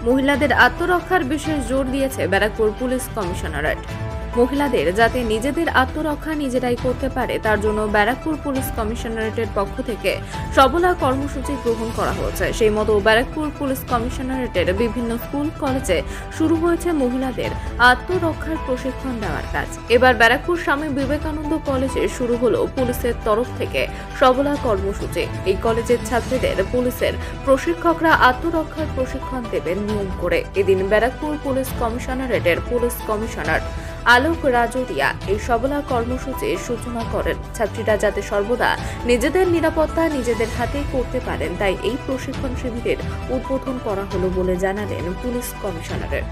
মহিলাদের আত্মরক্ষার বিশেষ জোর দিয়েছে ব্যারাকপুর পুলিশ কমিশনারেট। মহিলাদের যাতে নিজেদের আত্মরক্ষা নিজেরাই করতে পারে তার জন্য ব্যারাকপুর পুলিশ কমিশনারেটের পক্ষ থেকে সবলা কর্মসূচি গ্রহণ করা হয়েছে। সেই মতো ব্যারাকপুর পুলিশ কমিশনারেটের বিভিন্ন স্কুল কলেজে শুরু হয়েছে মহিলাদের আত্মরক্ষার প্রশিক্ষণ দেওয়ার কাজ। এবার ব্যারাকপুর স্বামী বিবেকানন্দ কলেজে শুরু হলো পুলিশের তরফ থেকে সবলা কর্মসূচি। এই কলেজের ছাত্রীদের পুলিশের প্রশিক্ষকরা আত্মরক্ষার প্রশিক্ষণ দেবেন নিয়ম করে। এদিন ব্যারাকপুর পুলিশ কমিশনারেটের পুলিশ কমিশনার আলোক রাজরিয়া এই সবলা কর্মসূচির সূচনা করেন। ছাত্রীরা যাতে সর্বদা নিজেদের নিরাপত্তা নিজেদের হাতেই করতে পারেন তাই এই প্রশিক্ষণ শিবিরের উদ্বোধন করা হলো বলে জানালেন পুলিশ কমিশনারেট।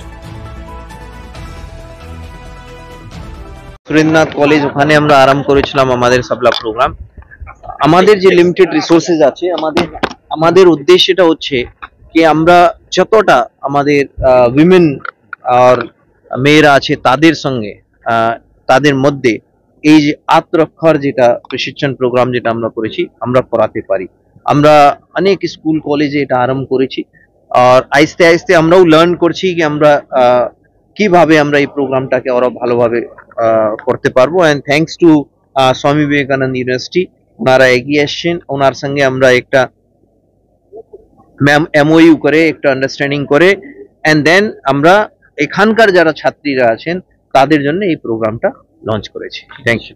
সুরেন্দ্রনাথ কলেজ, ওখানে আমরা আরম্ভ করেছিলাম আমাদের সবলা প্রোগ্রাম। আমাদের যে লিমিটেড রিসোর্সেস আছে, আমাদের উদ্দেশ্যটা হচ্ছে কি আমরা যতটা আমাদের উইমেন আর মেয়েরা আছে তাদের সঙ্গে তাদের মধ্যে এই যে আত্মরক্ষার যেটা প্রশিক্ষণ প্রোগ্রাম যেটা আমরা করেছি আমরা করাতে পারি। আমরা অনেক স্কুল কলেজে এটা আরম্ভ করেছি আর আস্তে আস্তে আমরাও লার্ন করছি কি আমরা কিভাবে আমরা এই প্রোগ্রামটাকে আরো ভালোভাবে করতে পারবো। And thanks to Swami Vivekananda university, ওনারা এগিয়ে আসছেন। ওনার সঙ্গে আমরা একটা এমওইউ করে একটা আন্ডারস্ট্যান্ডিং করে এন্ড দেন আমরা এখানকার যারা ছাত্রীরা আছেন তাদের জন্য এই প্রোগ্রামটা লঞ্চ করেছি। Thank you.